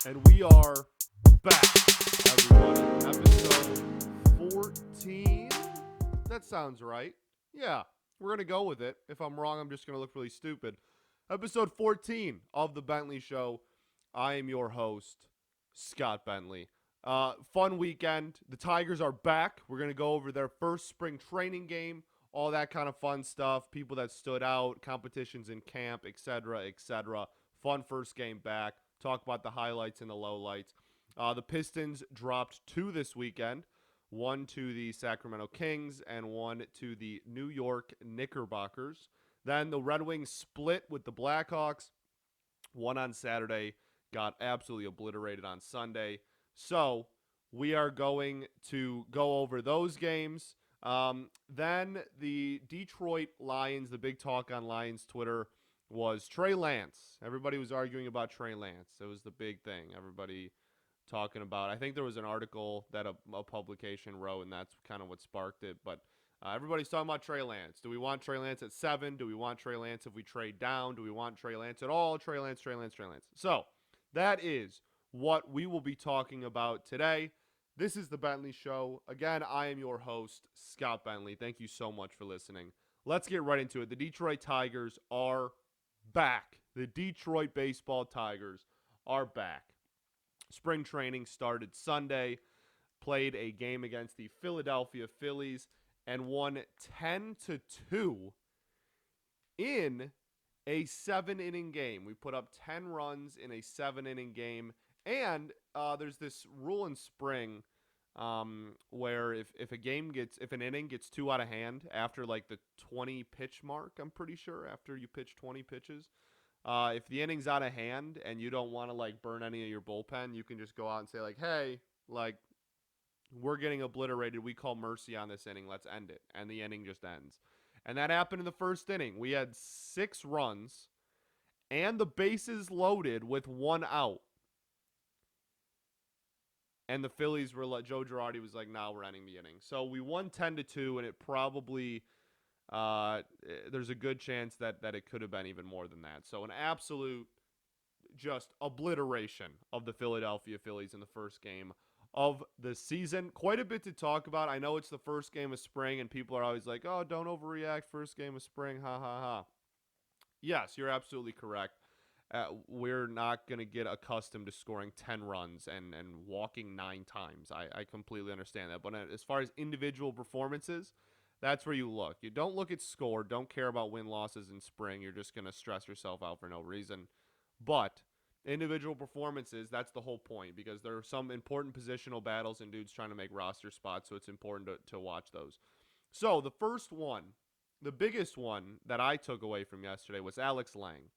And we are back, everybody. Episode 14. That sounds right. Yeah, we're going to go with it. If I'm wrong, I'm just going to look really stupid. Episode 14 of The Bentley Show. I am your host, Scott Bentley. Fun weekend. The Tigers are back. We're going to go over their first spring training game, all that kind of fun stuff, people that stood out, competitions in camp, etc., etc. Fun first game back. Talk about the highlights and the lowlights. The Pistons dropped 2 this weekend, 1 to the Sacramento Kings and 1 to the New York Knickerbockers. Then the Red Wings split with the Blackhawks, 1 on Saturday, got absolutely obliterated on Sunday. So we are going to go over those games. Then the Detroit Lions, the big talk on Lions Twitter was Trey Lance. Everybody was arguing about Trey Lance. It was the big thing. Everybody talking about. I think there was an article that a publication wrote, and that's kind of what sparked it. But everybody's talking about Trey Lance. Do we want Trey Lance at 7? Do we want Trey Lance if we trade down? Do we want Trey Lance at all? Trey Lance. So that is what we will be talking about today. This is the Bentley Show. Again, I am your host, Scott Bentley. Thank you so much for listening. Let's get right into it. The Detroit Tigers are back. The Detroit Baseball Tigers are back. Spring training started Sunday, played a game against the Philadelphia Phillies, and won 10-2 in a 7-inning game. We put up 10 runs in a 7-inning game, and there's this rule in spring where if an inning gets 2 out of hand after like the 20 pitch mark, I'm pretty sure after you pitch 20 pitches, if the inning's out of hand and you don't want to like burn any of your bullpen, you can just go out and say like, hey, like we're getting obliterated. We call mercy on this inning. Let's end it. And the inning just ends. And that happened in the first inning. We had 6 runs and the bases loaded with 1 out. And the Phillies were like, Joe Girardi was like, nah, we're ending the inning. So we won 10-2, and it probably, there's a good chance that it could have been even more than that. So an absolute just obliteration of the Philadelphia Phillies in the first game of the season. Quite a bit to talk about. I know it's the first game of spring, and people are always like, oh, don't overreact, first game of spring, ha, ha, ha. Yes, you're absolutely correct. We're not going to get accustomed to scoring 10 runs and walking 9 times. I completely understand that. But as far as individual performances, that's where you look. You don't look at score. Don't care about win-losses in spring. You're just going to stress yourself out for no reason. But individual performances, that's the whole point, because there are some important positional battles and dudes trying to make roster spots, so it's important to watch those. So the first one, the biggest one that I took away from yesterday was Alex Lange.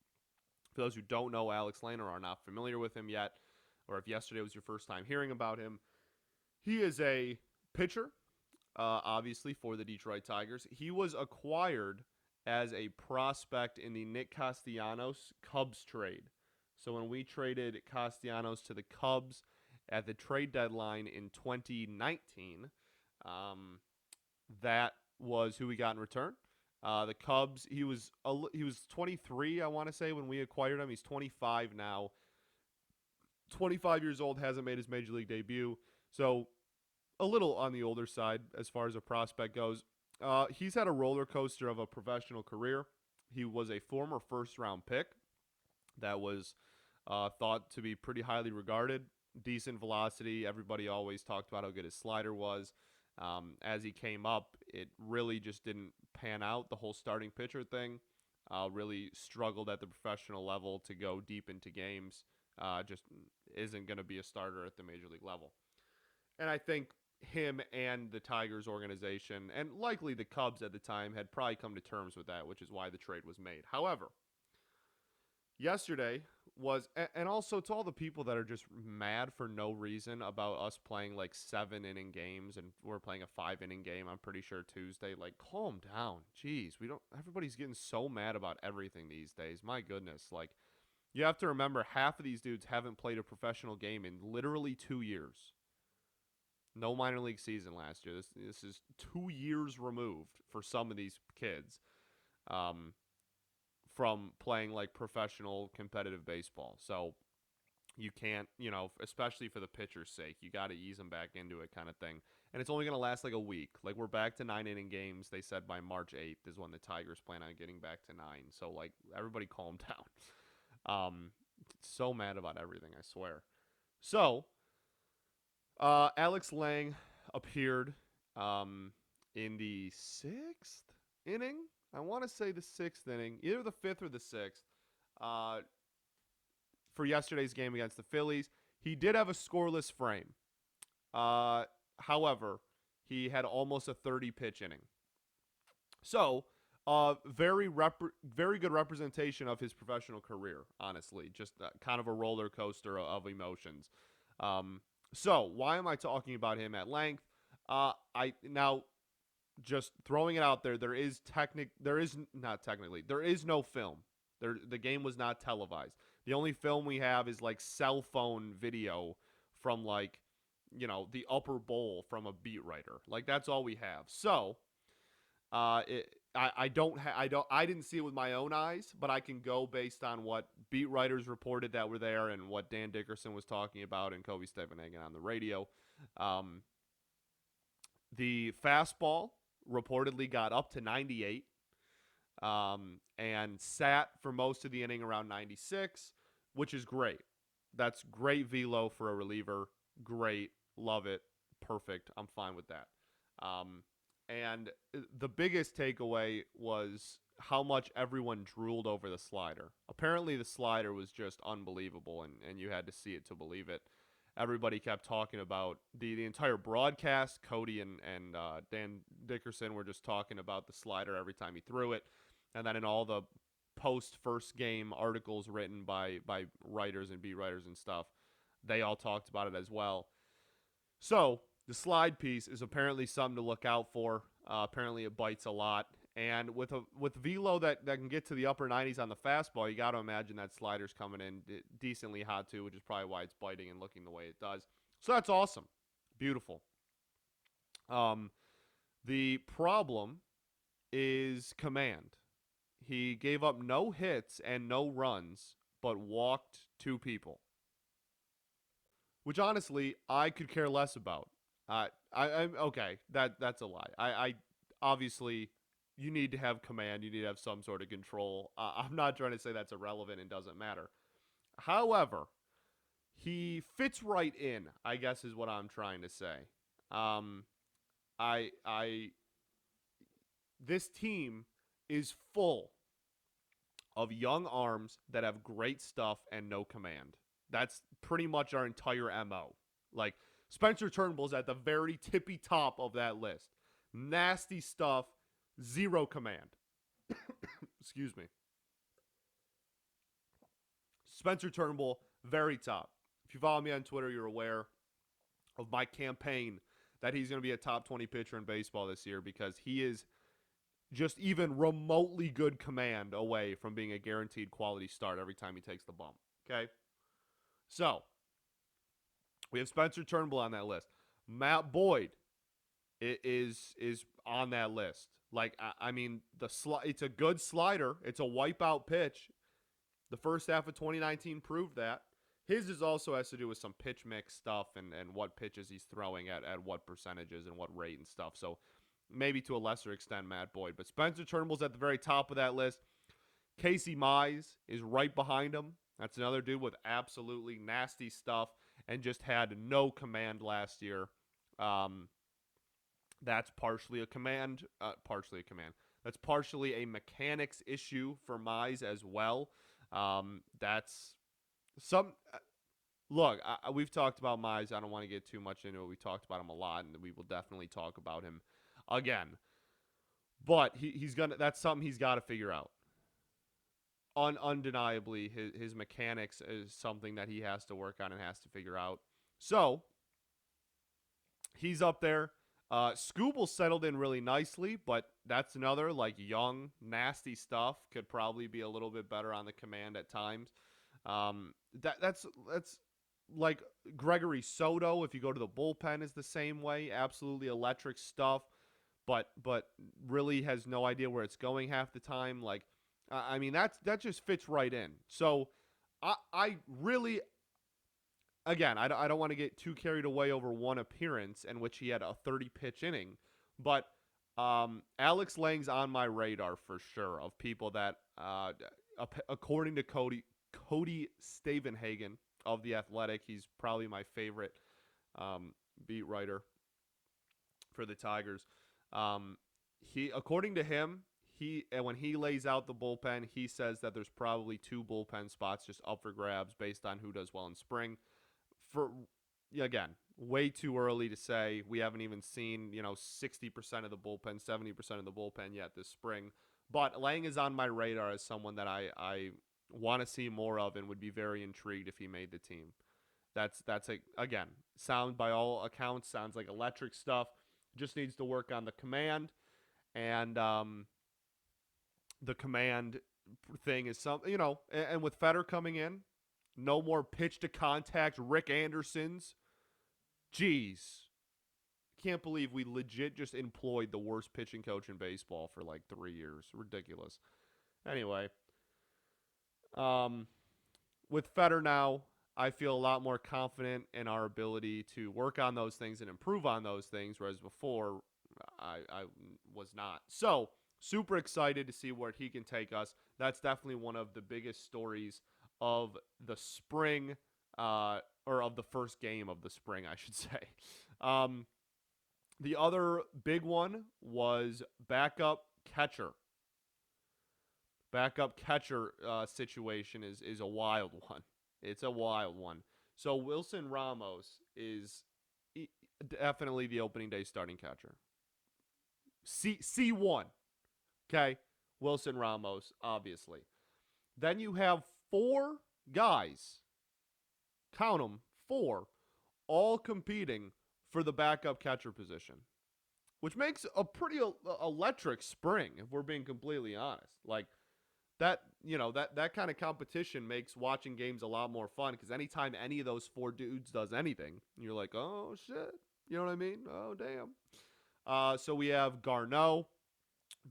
For those who don't know Alex Lange or are not familiar with him yet, or if yesterday was your first time hearing about him, he is a pitcher, obviously, for the Detroit Tigers. He was acquired as a prospect in the Nick Castellanos Cubs trade. So when we traded Castellanos to the Cubs at the trade deadline in 2019, that was who we got in return. The Cubs, he was 23, I want to say, when we acquired him. He's 25 now. 25 years old, hasn't made his major league debut. So a little on the older side as far as a prospect goes. He's had a roller coaster of a professional career. He was a former first-round pick that was thought to be pretty highly regarded. Decent velocity. Everybody always talked about how good his slider was. As he came up, it really just didn't pan out. The whole starting pitcher thing really struggled at the professional level to go deep into games. Just isn't going to be a starter at the major league level. And I think him and the Tigers organization, and likely the Cubs at the time, had probably come to terms with that, which is why the trade was made. However, yesterday was, and also to all the people that are just mad for no reason about us playing like 7-inning games, and we're playing a 5-inning game, I'm pretty sure Tuesday, like, calm down. Jeez, everybody's getting so mad about everything these days. My goodness, like, you have to remember half of these dudes haven't played a professional game in literally 2 years. No minor league season last year. This is 2 years removed for some of these kids. From playing like professional competitive baseball. So You can't, especially for the pitcher's sake, you got to ease them back into it kind of thing. And it's only going to last like a week. Like, we're back to 9-inning games. They said by March 8th is when the Tigers plan on getting back to 9. So, like, everybody calm down. So mad about everything, I swear. So, Alex Lange appeared in the 6th inning. I want to say the 6th inning, either the 5th or the 6th, for yesterday's game against the Phillies. He did have a scoreless frame. However, he had almost a 30-pitch inning. So, very good representation of his professional career, honestly. Just kind of a roller coaster of emotions. So, why am I talking about him at length? Now, just throwing it out there, there is no film. The game was not televised. The only film we have is like cell phone video from like, the upper bowl from a beat writer. Like, that's all we have. So, I didn't see it with my own eyes, but I can go based on what beat writers reported that were there and what Dan Dickerson was talking about and Kobe Stevenhagen on the radio. The fastball reportedly got up to 98 and sat for most of the inning around 96, which is great. That's great velo for a reliever. Great. Love it. Perfect. I'm fine with that. And the biggest takeaway was how much everyone drooled over the slider. Apparently the slider was just unbelievable, and you had to see it to believe it. Everybody kept talking about the entire broadcast. Cody and Dan Dickerson were just talking about the slider every time he threw it. And then in all the post-first game articles written by writers and beat writers and stuff, they all talked about it as well. So the slide piece is apparently something to look out for. Apparently it bites a lot. And with velo that can get to the upper 90s on the fastball, you got to imagine that slider's coming in decently hot too, which is probably why it's biting and looking the way it does. So that's awesome. Beautiful. The problem is command. He gave up no hits and no runs, but walked 2 people, which honestly I could care less about. I'm okay. That's a lie. I obviously you need to have command. You need to have some sort of control. I'm not trying to say that's irrelevant and doesn't matter. However, he fits right in, I guess is what I'm trying to say. This team is full of young arms that have great stuff and no command. That's pretty much our entire MO. Like, Spencer Turnbull's at the very tippy top of that list. Nasty stuff, zero command. Excuse me. Spencer Turnbull, very top. If you follow me on Twitter, you're aware of my campaign that he's going to be a top 20 pitcher in baseball this year because he is just even remotely good command away from being a guaranteed quality start every time he takes the bump. Okay? So, we have Spencer Turnbull on that list. Matt Boyd is on that list. Like, I mean, it's a good slider. It's a wipeout pitch. The first half of 2019 proved that. His is also has to do with some pitch mix stuff and what pitches he's throwing at what percentages and what rate and stuff. So, maybe to a lesser extent, Matt Boyd. But Spencer Turnbull's at the very top of that list. Casey Mize is right behind him. That's another dude with absolutely nasty stuff and just had no command last year. That's partially a command. That's partially a mechanics issue for Mize as well. That's some. Look, we've talked about Mize. I don't want to get too much into it. We talked about him a lot, and we will definitely talk about him again. But he's gonna. That's something he's got to figure out. Undeniably, his mechanics is something that he has to work on and has to figure out. So he's up there. Scooble settled in really nicely, but that's another like young, nasty stuff. Could probably be a little bit better on the command at times. That's like Gregory Soto. If you go to the bullpen, is the same way. Absolutely electric stuff, but really has no idea where it's going half the time. Like, I mean, that just fits right in. So I really again, I don't want to get too carried away over one appearance in which he had a 30-pitch inning, but Alex Lange's on my radar for sure of people that, according to Cody Stavenhagen of The Athletic, he's probably my favorite beat writer for the Tigers. According to him, when he lays out the bullpen, he says that there's probably 2 bullpen spots just up for grabs based on who does well in spring. Again, way too early to say. We haven't even seen 60% of the bullpen, 70% of the bullpen yet this spring. But Lange is on my radar as someone that I want to see more of and would be very intrigued if he made the team. That's again, by all accounts sounds like electric stuff. Just needs to work on the command, and the command thing is something, and with Fetter coming in, no more pitch to contact Rick Andersons. Jeez. Can't believe we legit just employed the worst pitching coach in baseball for like 3 years. Ridiculous. Anyway, with Fetter now, I feel a lot more confident in our ability to work on those things and improve on those things, whereas before I was not. So, super excited to see where he can take us. That's definitely one of the biggest stories of the spring, or of the first game of the spring, I should say. The other big one was backup catcher. Backup catcher situation is a wild one. It's a wild one. So Wilson Ramos is definitely the opening day starting catcher. C1. Okay? Wilson Ramos, obviously. Then you have 4 guys. Count them, 4. All competing for the backup catcher position. Which makes a pretty electric spring, if we're being completely honest. Like, that kind of competition makes watching games a lot more fun, because anytime any of those 4 dudes does anything, you're like, oh, shit. You know what I mean? Oh, damn. So we have Garneau,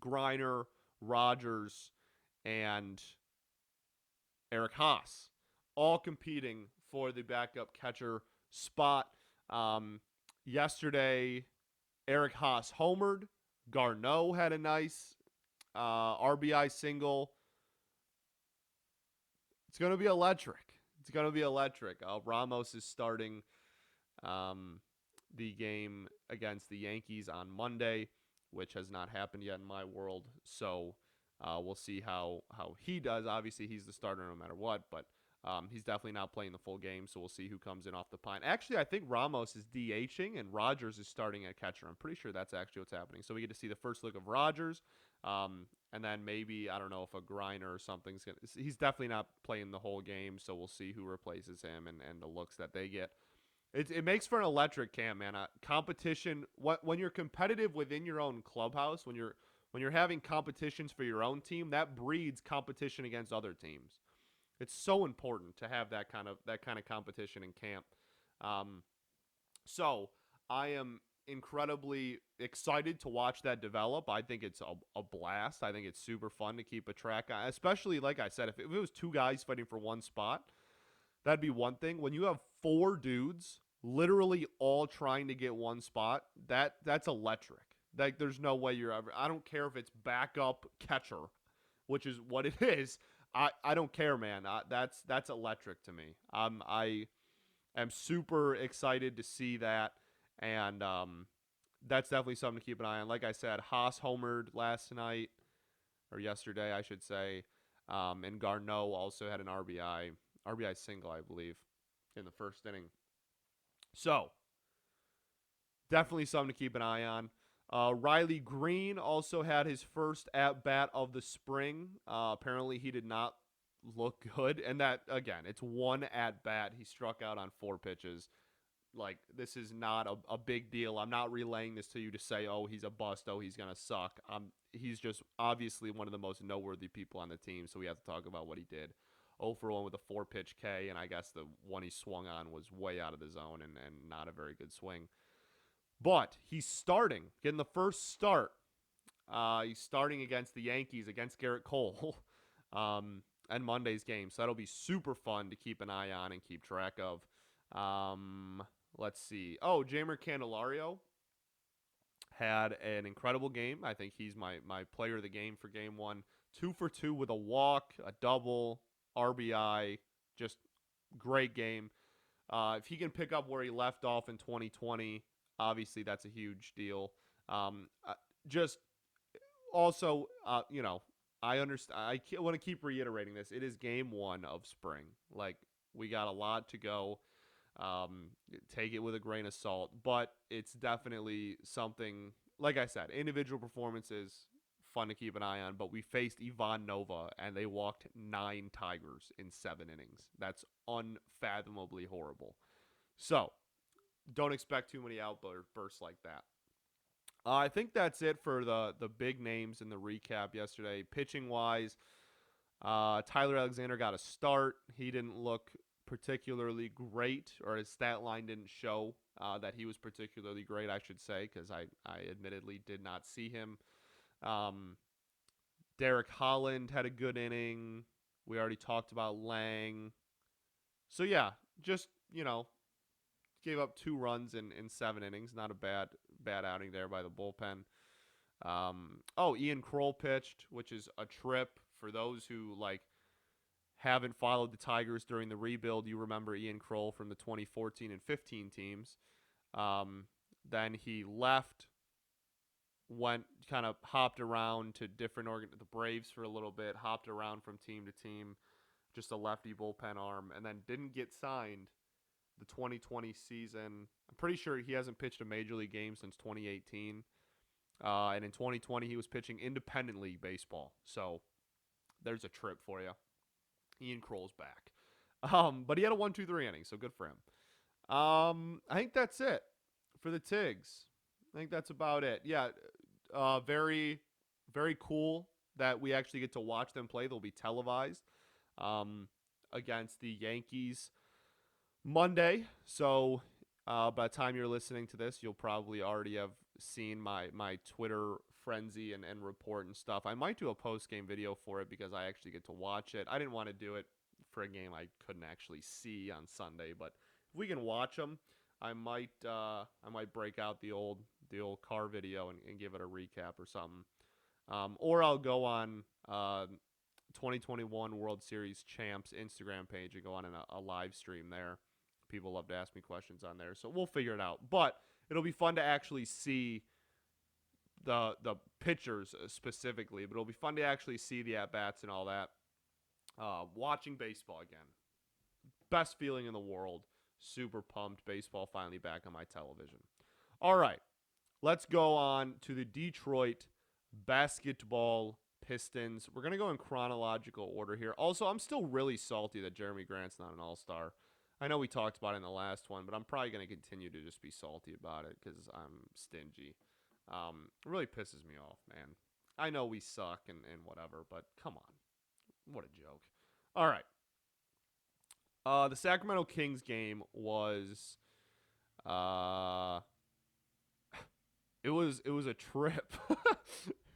Greene, Rogers, and Eric Haas, all competing for the backup catcher spot. Yesterday, Eric Haas homered. Garneau had a nice RBI single. It's going to be electric. It's going to be electric. Ramos is starting the game against the Yankees on Monday, which has not happened yet in my world. So we'll see how he does. Obviously, he's the starter no matter what, but he's definitely not playing the full game, so we'll see who comes in off the pine. Actually, I think Ramos is DHing, and Rogers is starting at catcher. I'm pretty sure that's actually what's happening. So we get to see the first look of Rogers, and then maybe, I don't know if a Greiner or something's going to... He's definitely not playing the whole game, so we'll see who replaces him and the looks that they get. It makes for an electric camp, man. Competition, when you're competitive within your own clubhouse, when you're having competitions for your own team, that breeds competition against other teams. It's so important to have that kind of competition in camp. So I am incredibly excited to watch that develop. I think it's a blast. I think it's super fun to keep a track on, especially, like I said, if it was 2 guys fighting for one spot, that'd be one thing. When you have 4 dudes literally all trying to get one spot, that's electric. Like, there's no way you're ever... I don't care if it's backup catcher, which is what it is. I don't care, man. That's electric to me. I am super excited to see that, and that's definitely something to keep an eye on. Like I said, Haas homered last night, or yesterday, I should say, and Garneau also had an RBI single, I believe, in the first inning. So, definitely something to keep an eye on. Riley Greene also had his first at-bat of the spring. Apparently, he did not look good. And that, again, it's one at-bat. He struck out on 4 pitches. Like, this is not a big deal. I'm not relaying this to you to say, oh, he's a bust, oh, he's going to suck. He's just obviously one of the most noteworthy people on the team, so we have to talk about what he did. 0 for 1 with a 4-pitch K, and I guess the one he swung on was way out of the zone and not a very good swing. But he's starting, getting the first start. He's starting against the Yankees, against Garrett Cole, and Monday's game. So that'll be super fun to keep an eye on and keep track of. Let's see. Oh, Jamer Candelario had an incredible game. I think he's my player of the game for game one. 2 for 2 with a walk, a double, RBI. Just great game. If he can pick up where he left off in 2020, obviously that's a huge deal. Just also, I understand. I want to keep reiterating this. It is game one of spring. Like, we got a lot to go. Take it with a grain of salt, but it's definitely something. Like I said, individual performances fun to keep an eye on. But we faced Ivan Nova, and they walked 9 Tigers in 7 innings. That's unfathomably horrible. So don't expect too many outbursts like that. I think that's it for the big names in the recap yesterday. Pitching wise, Tyler Alexander got a start. He didn't look particularly great, or his stat line didn't show that he was particularly great, I should say, because I admittedly did not see him. Derek Holland had a good inning. We already talked about Lange. So, yeah, just, gave up 2 runs in 7 innings. Not a bad outing there by the bullpen. Ian Crowell pitched, which is a trip. For those who, haven't followed the Tigers during the rebuild, you remember Ian Crowell from the 2014 and 15 teams. Then he left, kind of hopped around to different the Braves for a little bit, hopped around from team to team, just a lefty bullpen arm, and then didn't get signed the 2020 season. I'm pretty sure he hasn't pitched a major league game since 2018. And in 2020, he was pitching independent league baseball. So there's a trip for you. Ian Crowell's back. But he had a 1-2-3 inning, so good for him. I think that's it for the Tigs. I think that's about it. Yeah, very, very cool that we actually get to watch them play. They'll be televised against the Yankees Monday. So by the time you're listening to this, you'll probably already have seen my Twitter frenzy and report and stuff. I might do a post-game video for it because I actually get to watch it. I didn't want to do it for a game I couldn't actually see on Sunday, but if we can watch them, I might break out the old car video and give it a recap or something. Or I'll go on 2021 World Series Champs Instagram page and go on a live stream there. People love to ask me questions on there, so we'll figure it out. But it'll be fun to actually see the pitchers specifically, but it'll be fun to actually see the at-bats and all that. Watching baseball again. Best feeling in the world. Super pumped. Baseball finally back on my television. All right. Let's go on to the Detroit basketball Pistons. We're going to go in chronological order here. Also, I'm still really salty that Jeremy Grant's not an all-star. I know we talked about it in the last one, but I'm probably going to continue to just be salty about it because I'm stingy. It really pisses me off, man. I know we suck and whatever, but come on. What a joke. All right. The Sacramento Kings game was it was a trip.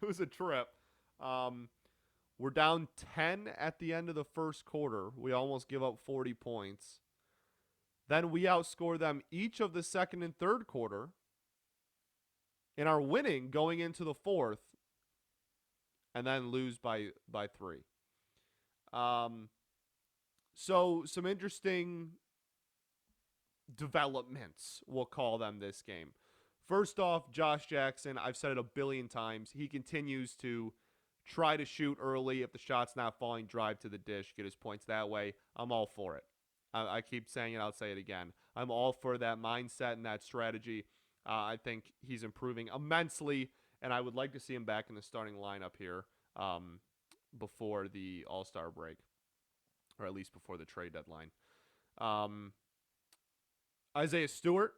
It was a trip. We're down 10 at the end of the first quarter. We almost give up 40 points. Then we outscore them each of the second and third quarter and are winning going into the fourth, and then lose by 3. So some interesting developments, we'll call them, this game. First off, Josh Jackson, I've said it a billion times, he continues to try to shoot early. If the shot's not falling, drive to the dish, get his points that way. I'm all for it. I keep saying it, I'll say it again. I'm all for that mindset and that strategy. I think he's improving immensely, and I would like to see him back in the starting lineup here before the All-Star break, or at least before the trade deadline. Isaiah Stewart,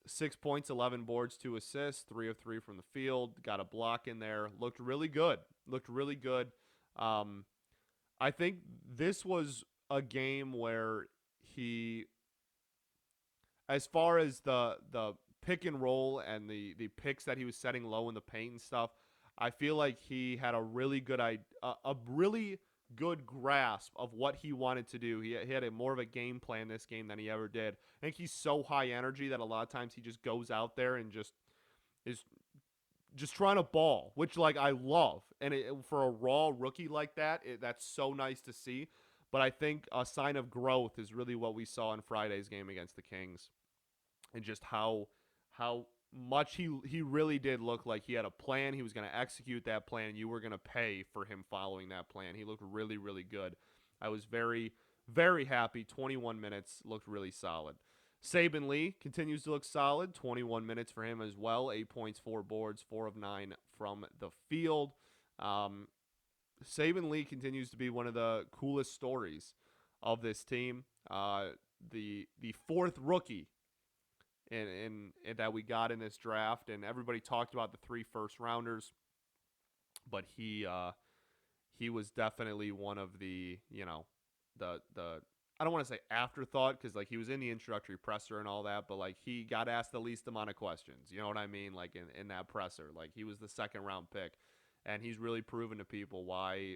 6 points, 11 boards, 2 assists, 3 of 3 from the field. Got a block in there. Looked really good. I think this was a game where he, as far as the pick and roll and the picks that he was setting low in the paint and stuff, I feel like he had a really good grasp of what he wanted to do. He had more of a game plan this game than he ever did. I think he's so high energy that a lot of times he just goes out there and just is just trying to ball, which like I love. And for a raw rookie like that, that's so nice to see. But I think a sign of growth is really what we saw in Friday's game against the Kings, and just how much he really did look like he had a plan. He was going to execute that plan, and you were going to pay for him following that plan. He looked really, really good. I was very, very happy. 21 minutes looked really solid. Saben Lee continues to look solid. 21 minutes for him as well. 8 points, 4 boards, 4 of 9 from the field. Saben Lee continues to be one of the coolest stories of this team. The fourth rookie in that we got in this draft, and everybody talked about the 3 first rounders, but he was definitely one of the the I don't want to say afterthought, because like he was in the introductory presser and all that, but like he got asked the least amount of questions. You know what I mean? Like in that presser, like he was the second round pick, and he's really proven to people why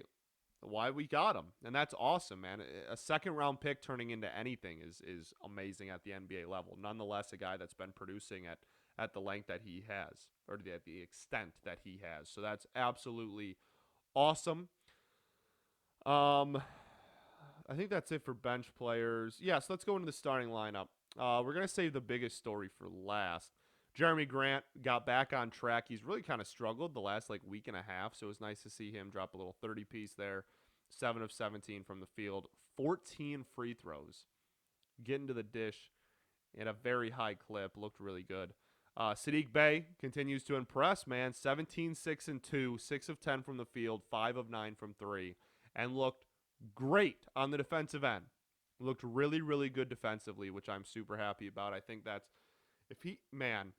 we got him, and that's awesome, man. A second round pick turning into anything is amazing at the NBA level. Nonetheless, a guy that's been producing at the length that he has, or at the extent that he has. So that's absolutely awesome. I think that's it for bench players. Yes, let's go into the starting lineup. We're gonna save the biggest story for last. Jeremy Grant got back on track. He's really kind of struggled the last like week and a half, so it was nice to see him drop a little 30 piece there. 7 of 17 from the field, 14 free throws, getting to the dish at a very high clip. Looked really good. Sadiq Bey continues to impress, man. 17, 6 and 2, 6 of 10 from the field, 5 of 9 from 3, and looked great on the defensive end. Looked really, really good defensively, which I'm super happy about. I think that's, if he, man,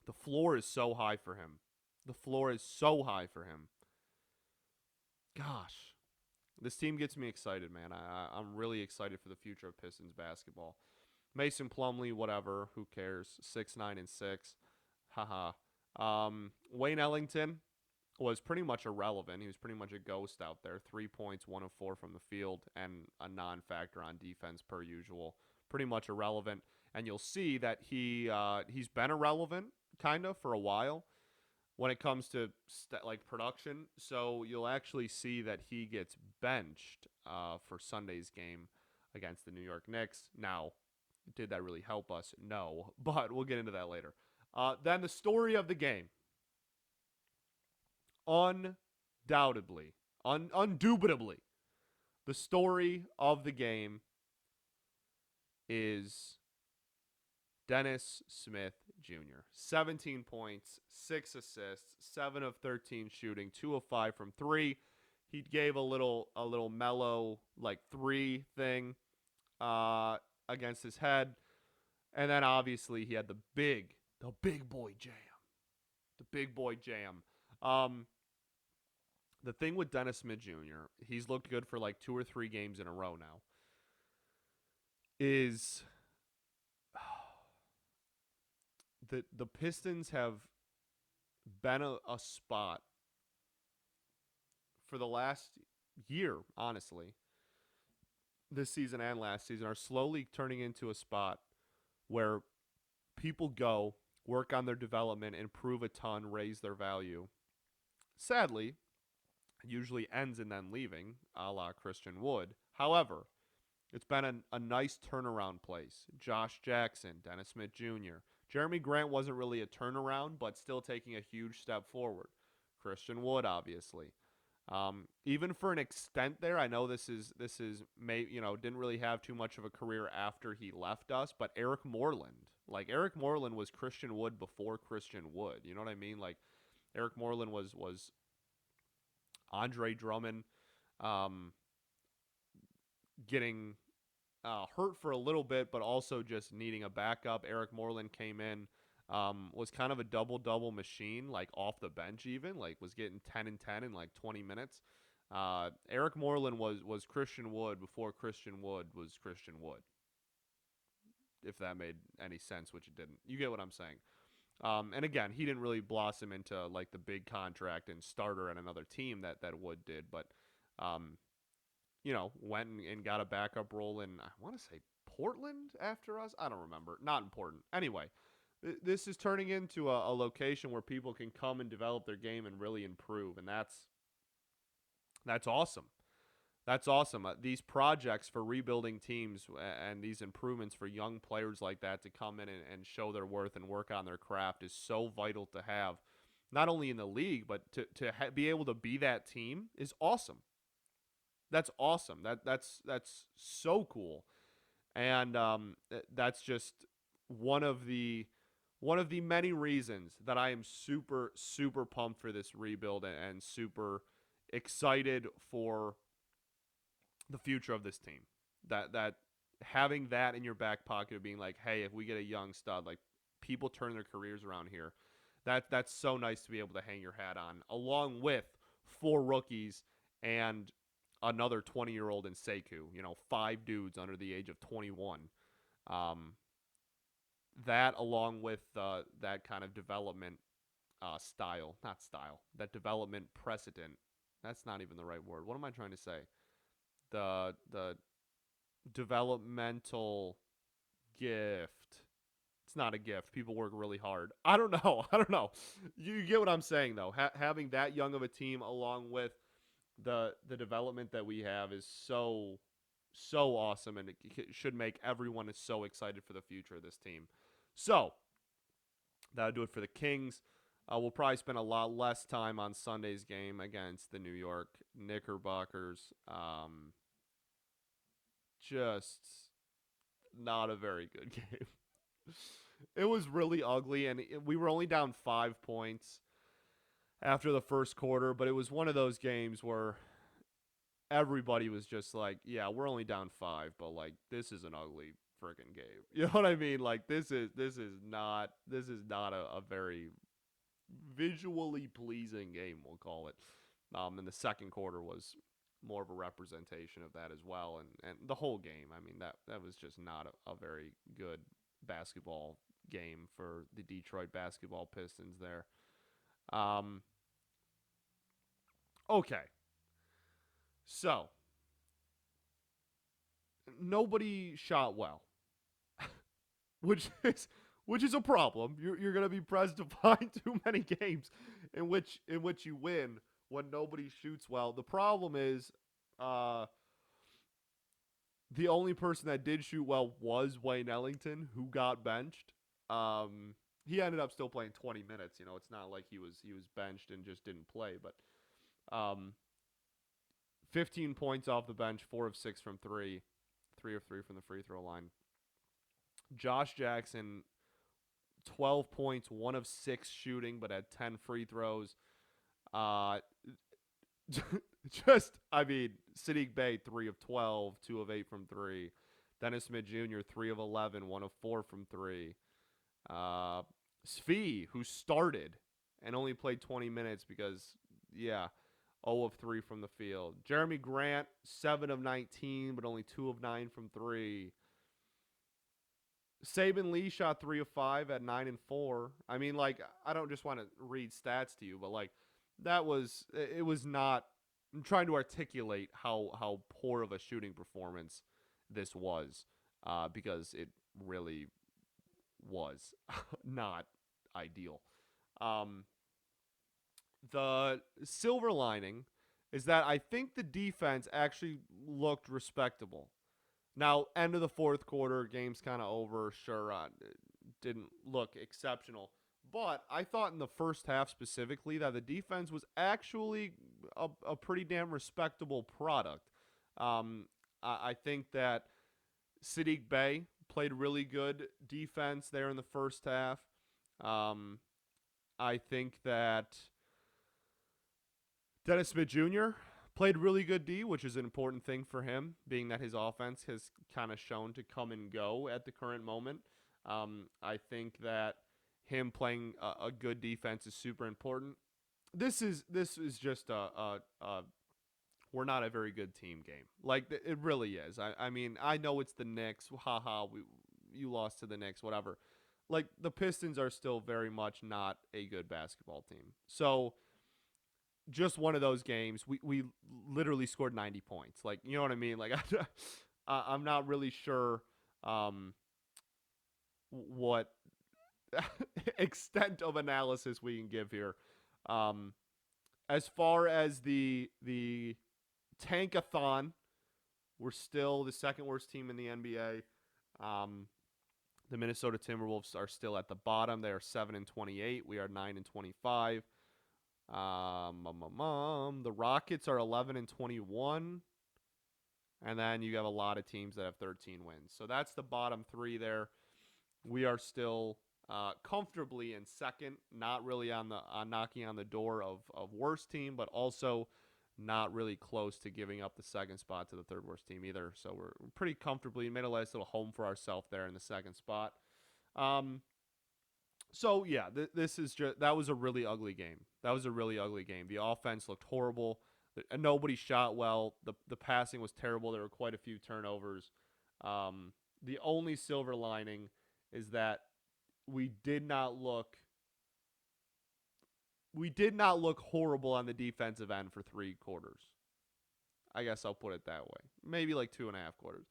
the floor is so high for him. The floor is so high for him. Gosh, this team gets me excited, man. I'm really excited for the future of Pistons basketball. Mason Plumlee, whatever, who cares? 6, 9, and 6. Haha. Wayne Ellington was pretty much irrelevant. He was pretty much a ghost out there. 3 points, 1 of 4 from the field, and a non-factor on defense per usual. Pretty much irrelevant. And you'll see that he's been irrelevant kind of for a while when it comes to like production. So you'll actually see that he gets benched for Sunday's game against the New York Knicks. Now, did that really help us? No, but we'll get into that later. Then the story of the game. Undoubtedly, undubitably, the story of the game is Dennis Smith Jr. 17 points, 6 assists, 7 of 13 shooting, 2 of 5 from 3. He gave a little mellow like 3 thing against his head, and then obviously he had the big boy jam. The big boy jam. The thing with Dennis Smith Jr., he's looked good for like 2 or 3 games in a row now, is the Pistons have been a spot for the last year, honestly. This season and last season are slowly turning into a spot where people go, work on their development, improve a ton, raise their value. Sadly, usually ends in them leaving, a la Christian Wood. However, it's been a nice turnaround place. Josh Jackson, Dennis Smith Jr. Jeremy Grant wasn't really a turnaround, but still taking a huge step forward. Christian Wood, obviously. Even for an extent there, I know this is didn't really have too much of a career after he left us, but Eric Moreland. Like, Eric Moreland was Christian Wood before Christian Wood. You know what I mean? Like, Eric Moreland was Andre Drummond getting hurt for a little bit, but also just needing a backup. Eric Moreland came in, was kind of a double-double machine, like off the bench even, like was getting 10 and 10 in like 20 minutes. Eric Moreland was Christian Wood before Christian Wood was Christian Wood, if that made any sense, which it didn't. You get what I'm saying. And again, he didn't really blossom into like the big contract and starter at another team that Wood did, but Um, went and got a backup role in, I want to say, Portland after us. I don't remember. Not important. Anyway, this is turning into a location where people can come and develop their game and really improve, and that's awesome. That's awesome. These projects for rebuilding teams and these improvements for young players like that to come in and show their worth and work on their craft is so vital to have, not only in the league, but to be able to be that team is awesome. That's awesome. That's so cool, and that's just one of the one of the many reasons that I am super pumped for this rebuild and super excited for the future of this team. That having that in your back pocket of being like, hey, if we get a young stud, like people turn their careers around here. That's so nice to be able to hang your hat on, along with four rookies and another 20-year-old in Sekou. Five dudes under the age of 21. Um, that along with that kind of development that development precedent. That's not even the right word. What am I trying to say? The developmental gift. It's not a gift. People work really hard. I don't know. I don't know. You get what I'm saying though. Having that young of a team along with the development that we have is so awesome, and it should make everyone is so excited for the future of this team. So that'll do it for the Kings. We'll probably spend a lot less time on Sunday's game against the New York Knickerbockers. Just not a very good game. It was really ugly, and we were only down 5 points after the first quarter, but it was one of those games where everybody was just like, yeah, we're only down 5, but like this is an ugly freaking game. You know what I mean? Like this is not a very visually pleasing game, we'll call it. And the second quarter was more of a representation of that as well, and the whole game. I mean, that was just not a very good basketball game for the Detroit basketball Pistons there. Um, okay, so nobody shot well, which is a problem. You're gonna be pressed to find too many games in which you win when nobody shoots well. The problem is, uh, the only person that did shoot well was Wayne Ellington, who got benched. He ended up still playing 20 minutes. It's not like he was benched and just didn't play, but 15 points off the bench, 4 of 6 from three, 3 of 3 from the free throw line. Josh Jackson, 12 points, 1 of 6 shooting, but had 10 free throws. Uh, I mean, Sadiq Bey, 3 of 12, 2 of 8 from 3. Dennis Smith Jr., 3 of 11, 1 of 4 from 3. Svi, who started and only played 20 minutes because, yeah, 0 of 3 from the field. Jeremy Grant, 7 of 19, but only 2 of 9 from 3. Saban Lee shot 3 of 5 at 9 and 4. I mean, like, I don't just want to read stats to you, but like, it was not. I'm trying to articulate how poor of a shooting performance this was, because it really was not ideal. Um, the silver lining is that I think the defense actually looked respectable. Now, end of the fourth quarter, game's kind of over. Sure, didn't look exceptional. But I thought in the first half specifically that the defense was actually a pretty damn respectable product. I think that Sadiq Bey played really good defense there in the first half. Um, I think that Dennis Smith Jr. played really good D, which is an important thing for him, being that his offense has kind of shown to come and go at the current moment. I think that him playing a good defense is super important. This is just a we're not a very good team game. Like it really is. I mean, I know it's the Knicks. Haha, you lost to the Knicks, whatever. Like the Pistons are still very much not a good basketball team. So just one of those games. We literally scored 90 points. Like, you know what I mean? Like, I'm not really sure what extent of analysis we can give here. Um, as far as the tankathon, we're still the second worst team in the NBA. The Minnesota Timberwolves are still at the bottom. They are 7-28. We are 9-25. The Rockets are 11-21, and then you have a lot of teams that have 13 wins. So that's the bottom three there. We are still comfortably in second, not really on knocking on the door of worst team, but also not really close to giving up the second spot to the third worst team either. So we're pretty comfortably made a nice little home for ourselves there in the second spot. So yeah, this is just that was a really ugly game. That was a really ugly game. The offense looked horrible. Nobody shot well. The passing was terrible. There were quite a few turnovers. The only silver lining is that we did not look horrible on the defensive end for 3 quarters. I guess I'll put it that way. Maybe like 2.5 quarters.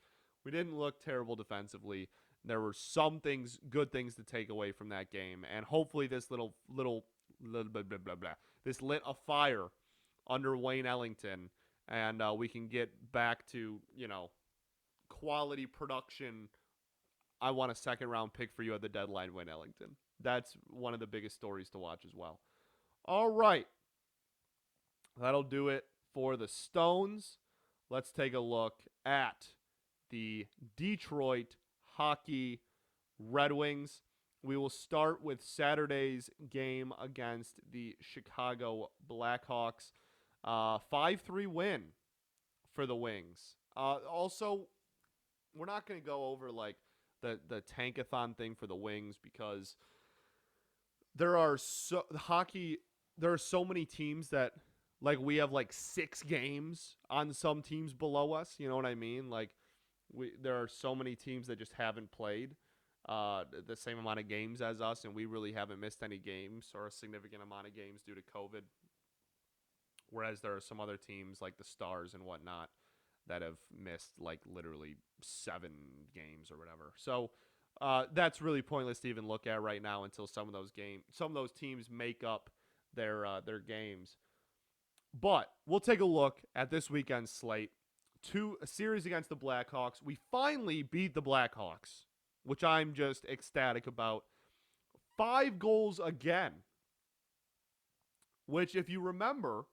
We didn't look terrible defensively. There were some things, good things to take away from that game, and hopefully this little blah, blah, blah, blah, blah. This lit a fire under Wayne Ellington, and we can get back to quality production. I want a second round pick for you at the deadline, Wayne Ellington. That's one of the biggest stories to watch as well. All right, that'll do it for the Stones. Let's take a look at the Detroit Hockey Red Wings. We will start with Saturday's game against the Chicago Blackhawks. 5-3 win for the Wings. Also, we're not going to go over like the tankathon thing for the Wings because there are so many teams that like we have like 6 games on some teams below us. You know what I mean? Like there are so many teams that just haven't played the same amount of games as us, and we really haven't missed any games or a significant amount of games due to COVID. Whereas there are some other teams like the Stars and whatnot that have missed like literally 7 games or whatever. So that's really pointless to even look at right now until some of those teams make up their games. But we'll take a look at this weekend's slate. A series against the Blackhawks. We finally beat the Blackhawks, which I'm just ecstatic about. 5 goals again, which if you remember,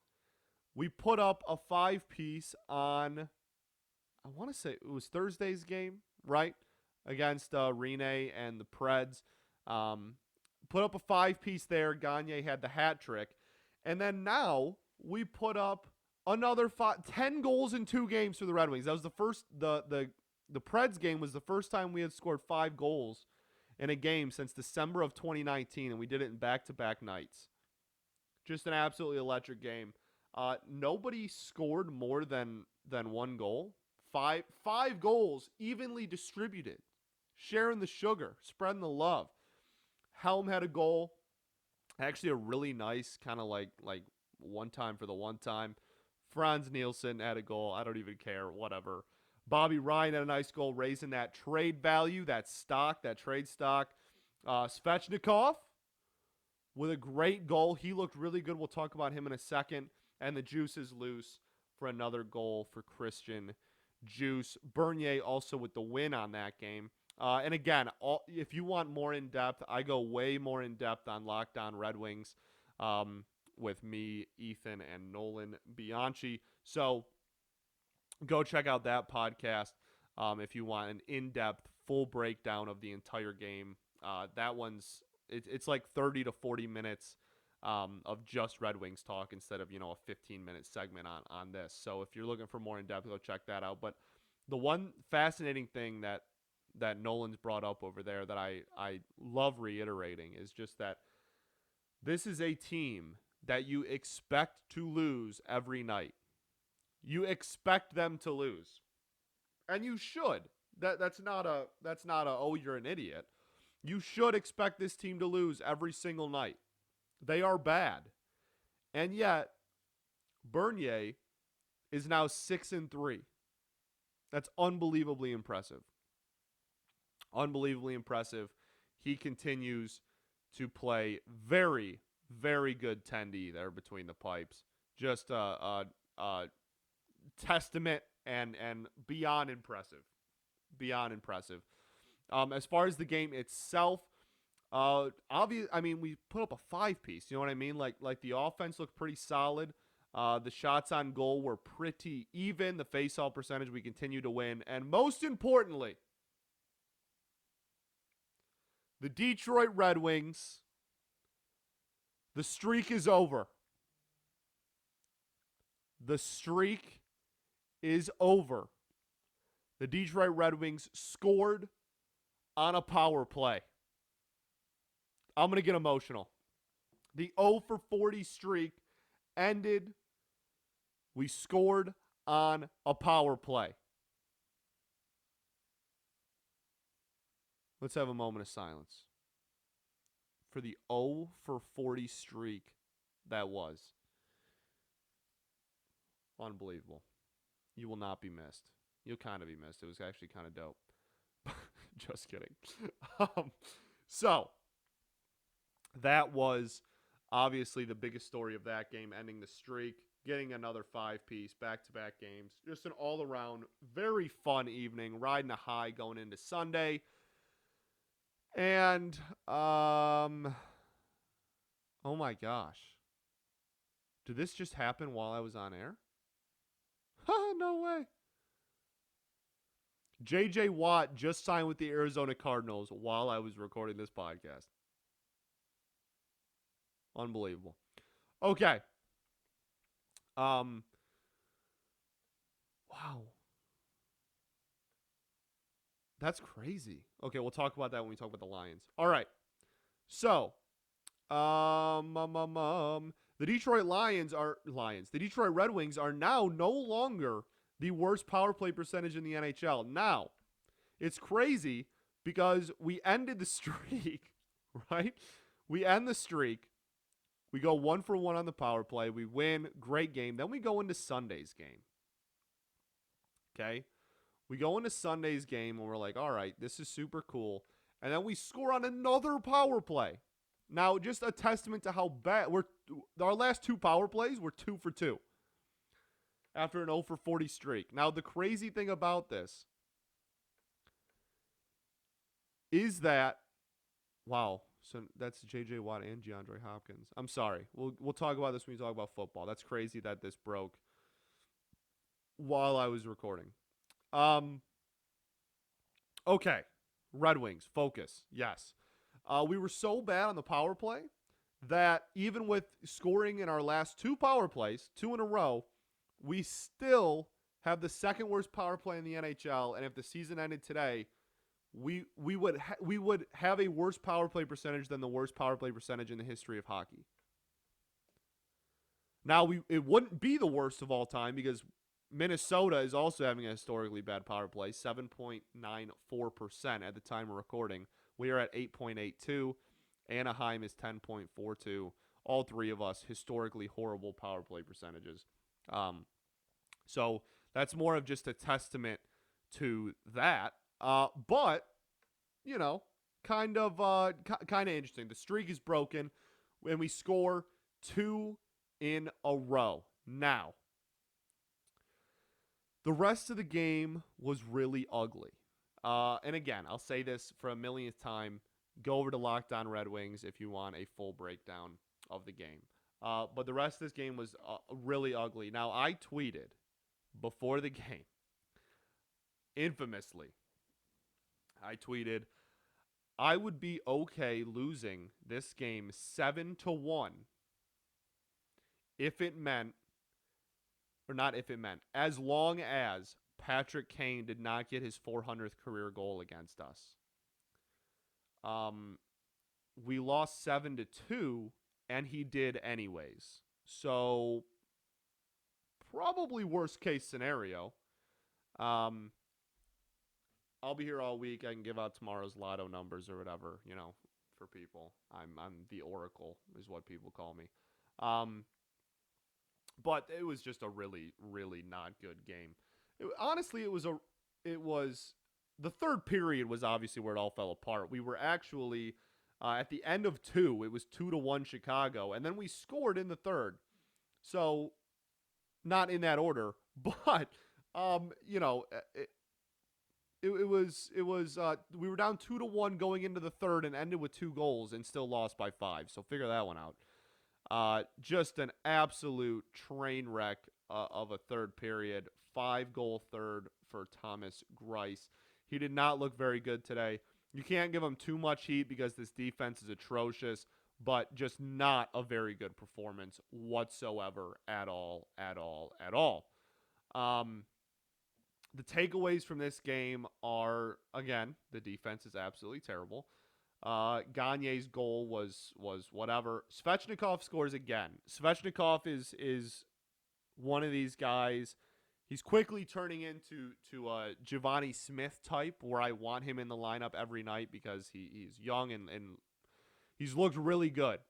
we put up a 5-piece on, I want to say it was Thursday's game, right? Against Greene and the Preds. Put up a 5-piece there. Gagne had the hat trick. And then now we put up another 10 goals in 2 games for the Red Wings. That was the first, the Preds game was the first time we had scored 5 goals in a game since December of 2019, and we did it in back-to-back nights. Just an absolutely electric game. Nobody scored more than 1 goal. Five goals evenly distributed. Sharing the sugar, spreading the love. Helm had a goal. Actually a really nice kind of like one time for the one time. Franz Nielsen had a goal. I don't even care. Whatever. Bobby Ryan had a nice goal, raising that trade value, that trade stock. Svechnikov with a great goal. He looked really good. We'll talk about him in a second. And the juice is loose for another goal for Christian Juice. Bernier also with the win on that game. And again, if you want more in-depth, I go way more in-depth on Locked On Red Wings with me, Ethan, and Nolan Bianchi. So go check out that podcast if you want an in-depth, full breakdown of the entire game. That one's it's like 30 to 40 minutes of just Red Wings talk instead of, a 15-minute segment on this. So if you're looking for more in-depth, go check that out. But the one fascinating thing that Nolan's brought up over there that I love reiterating is just that this is a team that you expect to lose every night. You expect them to lose. And you should. That's not a oh, you're an idiot. You should expect this team to lose every single night. They are bad. And yet, Bernier is now 6-3. That's unbelievably impressive. Unbelievably impressive. He continues to play very, very good 10D there between the pipes. Just a testament and beyond impressive. Beyond impressive. As far as the game itself, obvious. I mean, we put up a 5-piece. You know what I mean? Like the offense looked pretty solid. The shots on goal were pretty even. The face-off percentage, we continue to win, and most importantly, the Detroit Red Wings. The streak is over. The streak is over. The Detroit Red Wings scored on a power play. I'm going to get emotional. The 0 for 40 streak ended. We scored on a power play. Let's have a moment of silence for the 0 for 40 streak that was. Unbelievable. You will not be missed. You'll kind of be missed. It was actually kind of dope. Just kidding. So, that was obviously the biggest story of that game, ending the streak, getting another 5-piece, back-to-back games. Just an all-around, very fun evening, riding a high going into Sunday. And, oh my gosh. Did this just happen while I was on air? No way. J.J. Watt just signed with the Arizona Cardinals while I was recording this podcast. Unbelievable. Okay. Wow. That's crazy. Okay, we'll talk about that when we talk about the Lions. All right. So, the Detroit The Detroit Red Wings are now no longer the worst power play percentage in the NHL. Now, it's crazy because we ended the streak, right? We end the streak. We go 1 for 1 on the power play. We win. Great game. Then we go into Sunday's game. Okay? We go into Sunday's game and we're like, all right, this is super cool. And then we score on another power play. Now, just a testament to how bad our last 2 power plays were 2 for 2 after an 0 for 40 streak. Now, the crazy thing about this is that, wow, so that's J.J. Watt and DeAndre Hopkins. I'm sorry. We'll talk about this when we talk about football. That's crazy that this broke while I was recording. Okay, Red Wings, focus. Yes. We were so bad on the power play that even with scoring in our last 2 power plays, 2 in a row, we still have the second worst power play in the NHL. And if the season ended today, we would have a worse power play percentage than the worst power play percentage in the history of hockey. Now, it wouldn't be the worst of all time because Minnesota is also having a historically bad power play, 7.94% at the time of recording. We are at 8.82. Anaheim is 10.42. All 3 of us, historically horrible power play percentages. So that's more of just a testament to that. But, you know, kind of interesting. The streak is broken when we score 2 in a row. Now, the rest of the game was really ugly. And again, I'll say this for a millionth time. Go over to Locked On Red Wings if you want a full breakdown of the game. But the rest of this game was really ugly. Now, I tweeted before the game, infamously, I would be okay losing this game 7-1 if it meant, or not if it meant, as long as Patrick Kane did not get his 400th career goal against us. We lost 7-2, and he did anyways. So, probably worst case scenario. I'll be here all week. I can give out tomorrow's lotto numbers or whatever, you know, for people. I'm the Oracle is what people call me. But it was just a really, really not good game. Honestly, it was the third period was obviously where it all fell apart. We were actually at the end of two. It was 2-1 Chicago, and then we scored in the third. So not in that order, but you know, it was we were down 2-1 going into the third and ended with 2 goals and still lost by 5. So figure that one out. Just an absolute train wreck of a third period. 5-goal third for Thomas Greiss. He did not look very good today. You can't give him too much heat because this defense is atrocious, but just not a very good performance whatsoever at all. The takeaways from this game are, again, the defense is absolutely terrible. Gagne's goal was whatever. Svechnikov scores again. Svechnikov is one of these guys. He's quickly turning into a Giovanni Smith type, where I want him in the lineup every night because he's young and he's looked really good.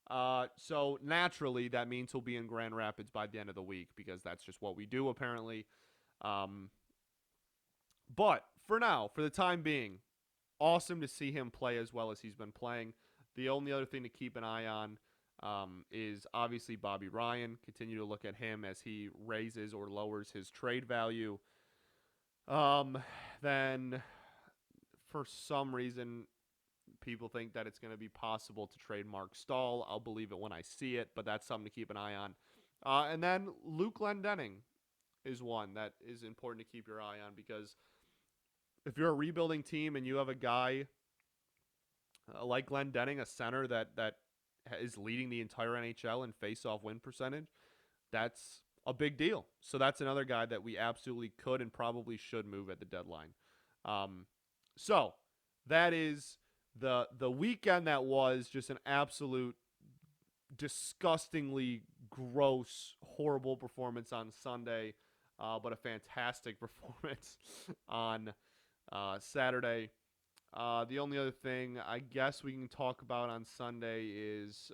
So naturally, that means he'll be in Grand Rapids by the end of the week because that's just what we do apparently. But for now, for the time being, awesome to see him play as well as he's been playing. The only other thing to keep an eye on is obviously Bobby Ryan. Continue to look at him as he raises or lowers his trade value. Then, for some reason, people think that it's going to be possible to trade Mark Stahl. I'll believe it when I see it, but that's something to keep an eye on. And then Len Denning is one that is important to keep your eye on because if you're a rebuilding team and you have a guy like Len Denning, a center that is leading the entire NHL in face-off win percentage, that's a big deal. So that's another guy that we absolutely could and probably should move at the deadline. So that is the weekend that was just an absolute disgustingly gross, horrible performance on Sunday, but a fantastic performance on Saturday. The only other thing I guess we can talk about on Sunday is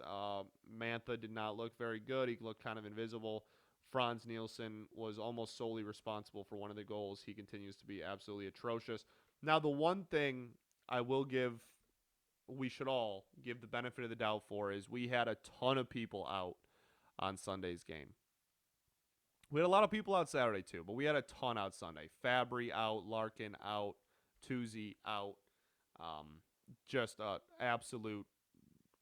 Mantha did not look very good. He looked kind of invisible. Franz Nielsen was almost solely responsible for one of the goals. He continues to be absolutely atrocious. Now, the one thing we should all give the benefit of the doubt for is we had a ton of people out on Sunday's game. We had a lot of people out Saturday too, but we had a ton out Sunday. Fabry out, Larkin out, Tuzi out. Just absolute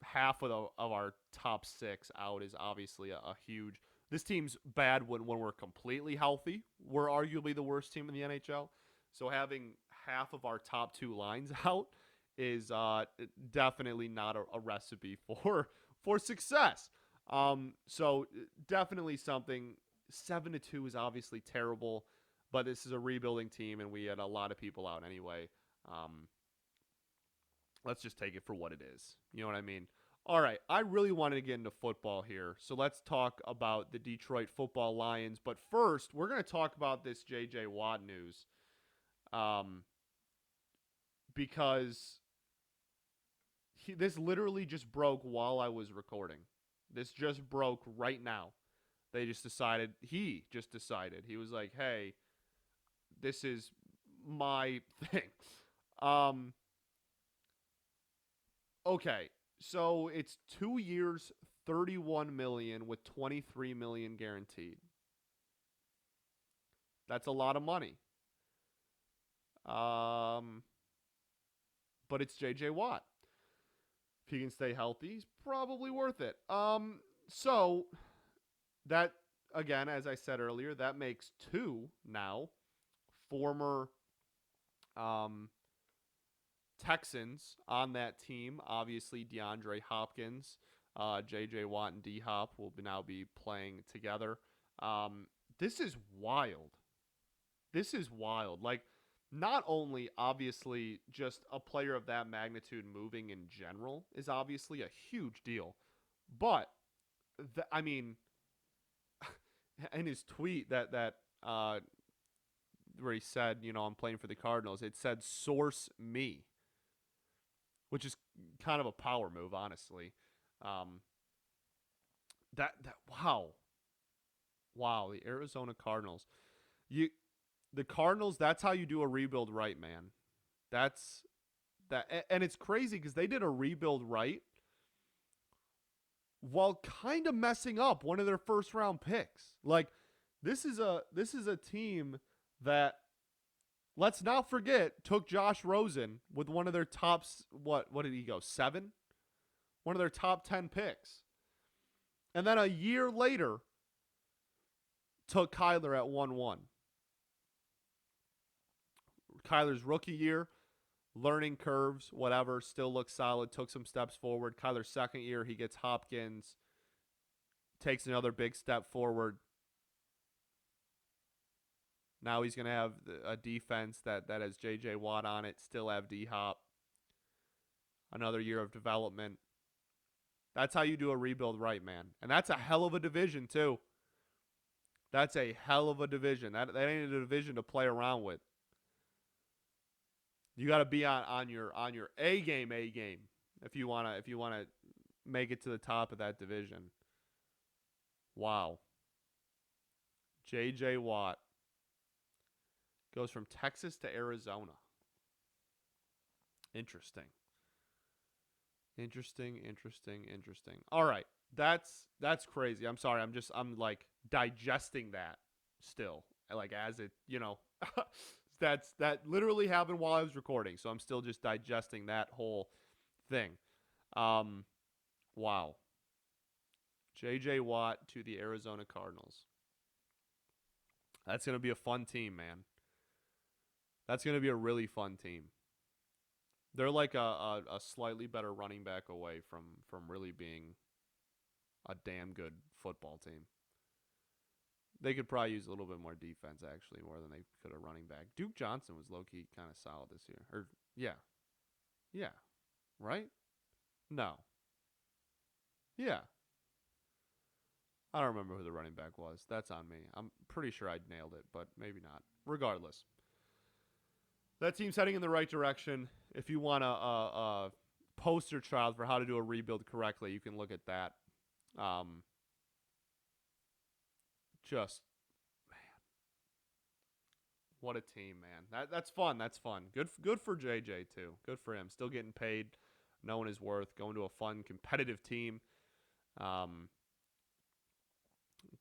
half of our top 6 out is obviously a huge. This team's bad when we're completely healthy. We're arguably the worst team in the NHL. So having half of our top 2 lines out is definitely not a recipe for success. So definitely something. 7-2 is obviously terrible, but this is a rebuilding team, and we had a lot of people out anyway. Let's just take it for what it is. You know what I mean? All right, I really wanted to get into football here, so let's talk about the Detroit Football Lions. But first, we're going to talk about this J.J. Watt news, because this literally just broke while I was recording. This just broke right now. He just decided, he was like, hey, this is my thing. Okay, so it's 2 years, $31 million with $23 million guaranteed. That's a lot of money. But it's J.J. Watt. If he can stay healthy, he's probably worth it. So that, again, as I said earlier, that makes 2 now former Texans on that team. Obviously, DeAndre Hopkins, J.J. Watt, and D-Hop will now be playing together. This is wild. Like, not only, obviously, just a player of that magnitude moving in general is obviously a huge deal. But, in his tweet that where he said, I'm playing for the Cardinals, it said, source me, which is kind of a power move, honestly. Wow. Wow, the Arizona Cardinals. You the Cardinals, that's how you do a rebuild right, man. That's that and it's crazy because they did a rebuild right while kind of messing up one of their first round picks. Like this is a team that, let's not forget, took Josh Rosen with one of their tops. What did he go? 7? One of their top 10 picks. And then a year later took Kyler at 1-1. Kyler's rookie year, learning curves, whatever, still looks solid, took some steps forward. Kyler's second year, he gets Hopkins, takes another big step forward. Now he's going to have a defense that has J.J. Watt on it, still have D-Hop. Another year of development. That's how you do a rebuild right, man. And that's a hell of a division, too. That's a hell of a division. That ain't a division to play around with. You got to be on your A game if you wanna make it to the top of that division. Wow. J.J. Watt goes from Texas to Arizona. Interesting. All right. That's crazy. I'm sorry. I'm like digesting that still. Like as it, that literally happened while I was recording. So I'm still just digesting that whole thing. Wow. J.J. Watt to the Arizona Cardinals. That's going to be a fun team, man. That's going to be a really fun team. They're like a slightly better running back away from really being a damn good football team. They could probably use a little bit more defense, actually, more than they could a running back. Duke Johnson was low-key kind of solid this year. Yeah. Right? No. Yeah. I don't remember who the running back was. That's on me. I'm pretty sure I nailed it, but maybe not. Regardless. That team's heading in the right direction. If you want a poster child for how to do a rebuild correctly, you can look at that. Just, man, what a team, man. That's fun. That's fun. Good for JJ too. Good for him. Still getting paid, knowing his worth. Going to a fun, competitive team.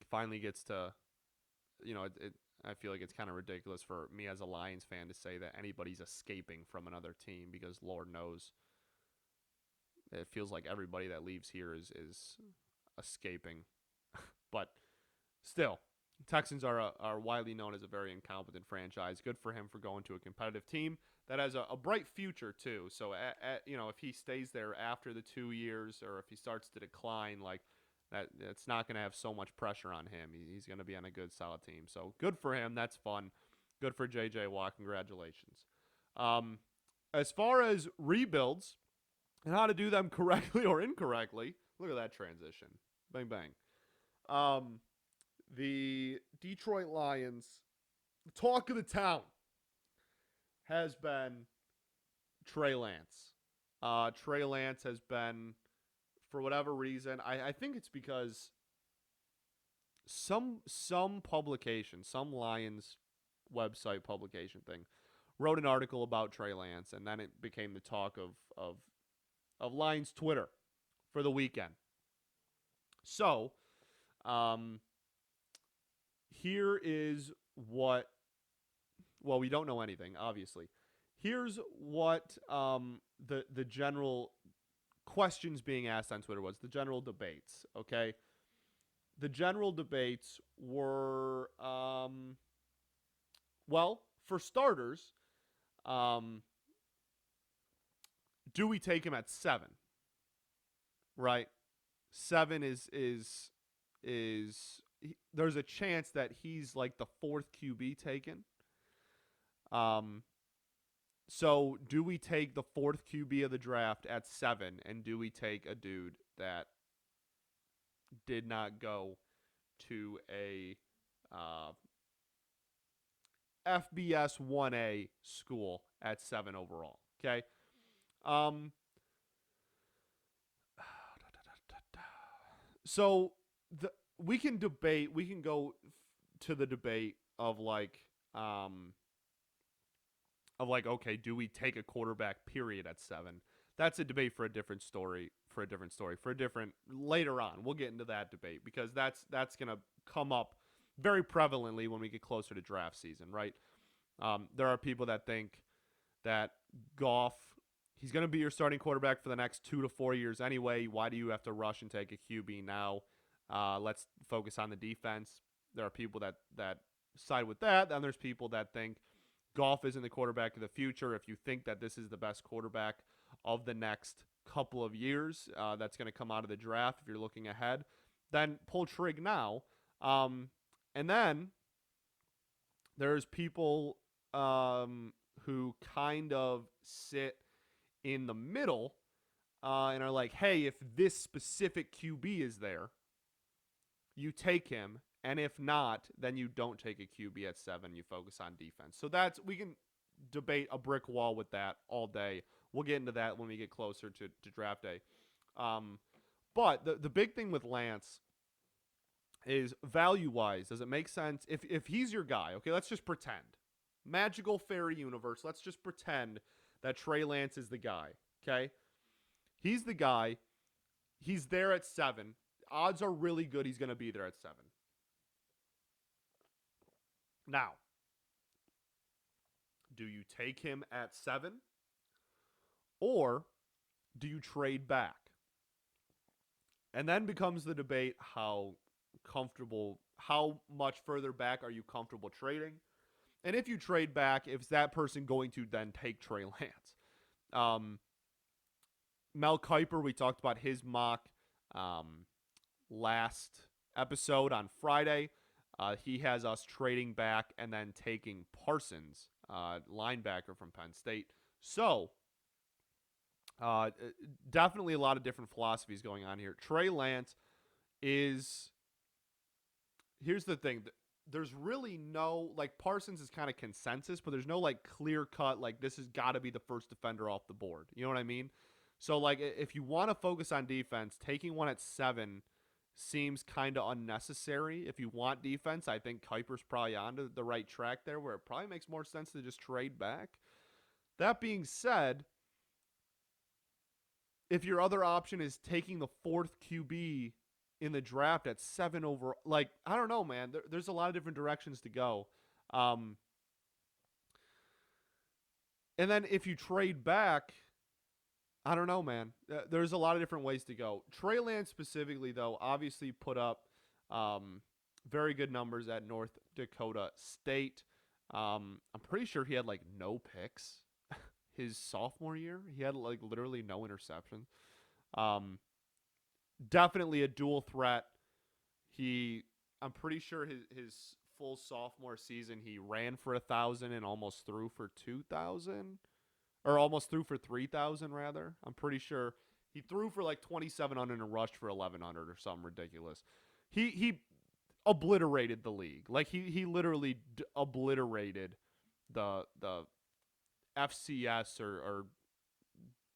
Finally gets to, I feel like it's kind of ridiculous for me as a Lions fan to say that anybody's escaping from another team because Lord knows it feels like everybody that leaves here is escaping. But still, Texans are widely known as a very incompetent franchise. Good for him for going to a competitive team that has a bright future too. So, if he stays there after the 2 years or if he starts to decline, like that's not going to have so much pressure on him. He's going to be on a good, solid team. So good for him. That's fun. Good for J.J. Watt. Congratulations. As far as rebuilds and how to do them correctly or incorrectly, look at that transition. Bang, bang. The Detroit Lions, the talk of the town, has been Trey Lance. Trey Lance has been, for whatever reason, I think it's because some publication, some Lions website publication thing, wrote an article about Trey Lance, and then it became the talk of Lions Twitter for the weekend. So, here is what. Well, we don't know anything, obviously. Here's what the general questions being asked on Twitter was, the general debates, okay? The general debates were, well, for starters, do we take him at 7? Right? 7 is there's a chance that he's like the 4th QB taken. So do we take the 4th QB of the draft at 7, and do we take a dude that did not go to a FBS 1A school at 7 overall? Okay. So we can debate. We can go to the debate of okay, do we take a quarterback period at 7? That's a debate for a different story, later on. We'll get into that debate because that's going to come up very prevalently when we get closer to draft season, right? There are people that think that Goff, he's going to be your starting quarterback for the next 2 to 4 years anyway. Why do you have to rush and take a QB now? Let's focus on the defense. There are people that side with that. Then there's people that think Goff isn't the quarterback of the future. If you think that this is the best quarterback of the next couple of years that's going to come out of the draft, if you're looking ahead, then pull trig now. And then there's people who kind of sit in the middle and are like, hey, if this specific QB is there, you take him. And if not, then you don't take a QB at 7. You focus on defense. So we can debate a brick wall with that all day. We'll get into that when we get closer to draft day. But the big thing with Lance is value-wise, does it make sense? If he's your guy, okay, let's just pretend. Magical fairy universe, let's just pretend that Trey Lance is the guy, okay? He's the guy. He's there at 7. Odds are really good he's going to be there at 7. Now, do you take him at 7 or do you trade back? And then becomes the debate how much further back are you comfortable trading? And if you trade back, is that person going to then take Trey Lance? Mel Kiper, we talked about his mock last episode on Friday. He has us trading back and then taking Parsons, linebacker from Penn State. So, definitely a lot of different philosophies going on here. Trey Lance is... Here's the thing. There's really no... Parsons is kind of consensus, but there's no, clear-cut, this has got to be the first defender off the board. You know what I mean? So, if you want to focus on defense, taking one at 7... seems kind of unnecessary. If you want defense, I think Kuiper's probably on the right track there where it probably makes more sense to just trade back. That being said, if your other option is taking the 4th QB in the draft at 7 over, I don't know, man. There's a lot of different directions to go. And then if you trade back, I don't know, man. There's a lot of different ways to go. Trey Lance specifically, though, obviously put up very good numbers at North Dakota State. I'm pretty sure he had, no picks his sophomore year. He had, literally no interceptions. Definitely a dual threat. I'm pretty sure his full sophomore season, he ran for 1,000 and almost threw for 2,000. Or almost threw for 3,000, rather. I'm pretty sure he threw for 2,700 and rushed for 1,100 or something ridiculous. He obliterated the league. He literally obliterated the FCS or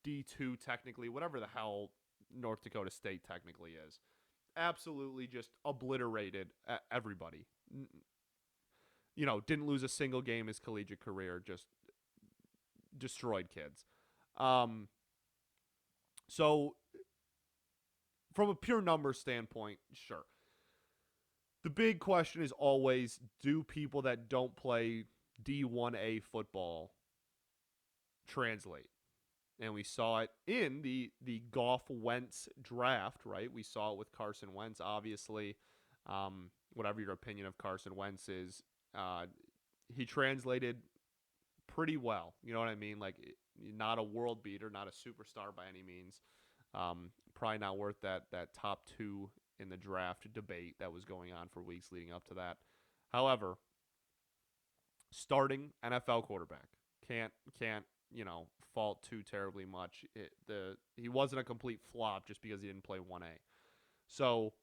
D2 technically, whatever the hell North Dakota State technically is. Absolutely just obliterated everybody. Didn't lose a single game his collegiate career, just destroyed kids. So from a pure numbers standpoint, sure. The big question is always, do people that don't play D1A football translate? And we saw it in the Goff-Wentz draft, right? We saw it with Carson Wentz, obviously. Whatever your opinion of Carson Wentz is, he translated pretty well. You know what I mean? Not a world beater, not a superstar by any means. Probably not worth that top 2 in the draft debate that was going on for weeks leading up to that. However, starting NFL quarterback can't fault too terribly much. He wasn't a complete flop just because he didn't play 1A. So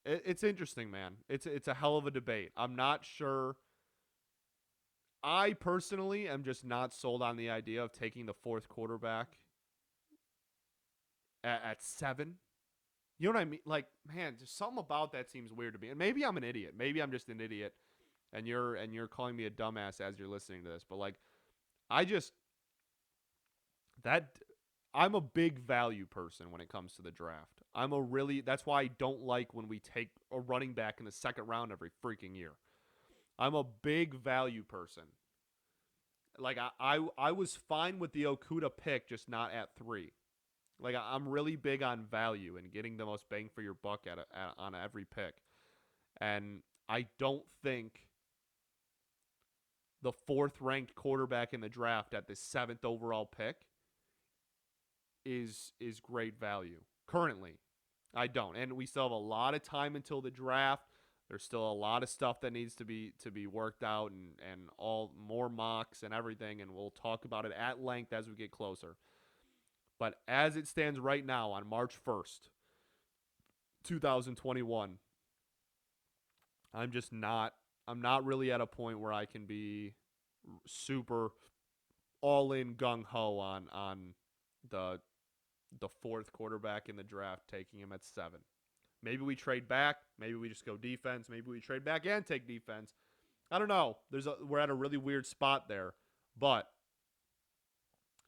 it's interesting, man. It's a hell of a debate. I'm not sure. I personally am just not sold on the idea of taking the 4th quarterback at 7. You know what I mean? Like, man, just something about that seems weird to me. And maybe I'm an idiot. Maybe I'm just an idiot, and you're calling me a dumbass as you're listening to this. But like, I just that I'm a big value person when it comes to the draft. That's why I don't like when we take a running back in the second round every freaking year. I'm a big value person. Like I was fine with the Okuda pick, just not at 3. Like I'm really big on value and getting the most bang for your buck on every pick. And I don't think the 4th ranked quarterback in the draft at the 7th overall pick is great value currently. I don't. And we still have a lot of time until the draft. There's still a lot of stuff that needs to be worked out and all more mocks and everything, and we'll talk about it at length as we get closer. But as it stands right now on March 1st, 2021, I'm not really at a point where I can be super all in gung ho on the 4th quarterback in the draft, taking him at 7. Maybe we trade back. Maybe we just go defense. Maybe we trade back and take defense. I don't know. We're at a really weird spot there, but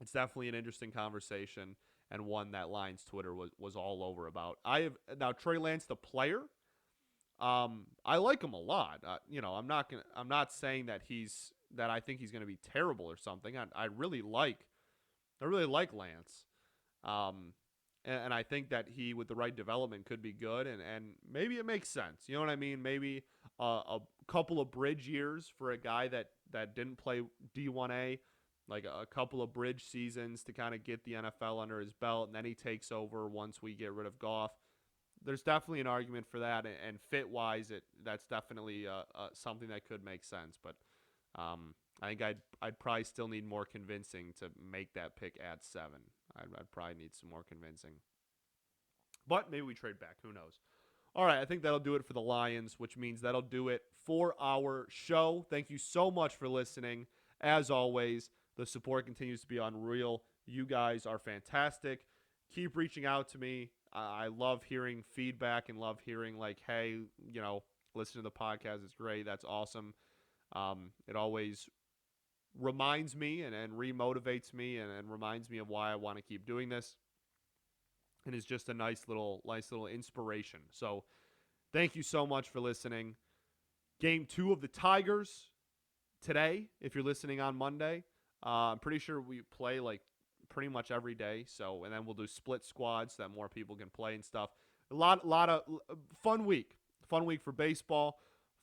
it's definitely an interesting conversation and one that Lions Twitter was all over about. Now Trey Lance, the player. I like him a lot. I'm not saying that I think he's gonna be terrible or something. I really like Lance. And I think that he, with the right development, could be good, and maybe it makes sense. You know what I mean? Maybe a couple of bridge years for a guy that didn't play D1A, like a couple of bridge seasons to kind of get the NFL under his belt, and then he takes over once we get rid of Goff. There's definitely an argument for that, and fit-wise, that's definitely something that could make sense. But I think I'd probably still need more convincing to make that pick at 7. I'd probably need some more convincing. But maybe we trade back. Who knows? All right, I think that'll do it for the Lions, which means that'll do it for our show. Thank you so much for listening. As always, the support continues to be unreal. You guys are fantastic. Keep reaching out to me. I love hearing feedback and love hearing, like, hey, listen to the podcast. It's great. That's awesome. It always reminds me and remotivates me and reminds me of why I want to keep doing this. And is just a nice little inspiration. So thank you so much for listening. Game 2 of the Tigers today, if you're listening on Monday. I'm pretty sure we play like pretty much every day. So, and then we'll do split squads so that more people can play and stuff. A lot of fun week for baseball.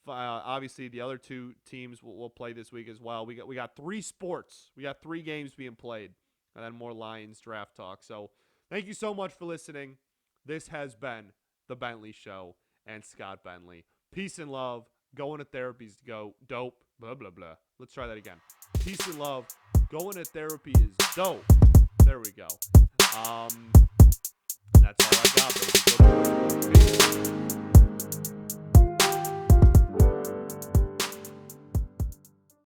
Obviously, the other 2 teams will play this week as well. We got 3 sports. We got 3 games being played, and then more Lions draft talk. So, thank you so much for listening. This has been the Bentley Show and Scott Bentley. Peace and love. Going to therapies to go dope. Blah blah blah. Let's try that again. Peace and love. Going to therapy is dope. There we go.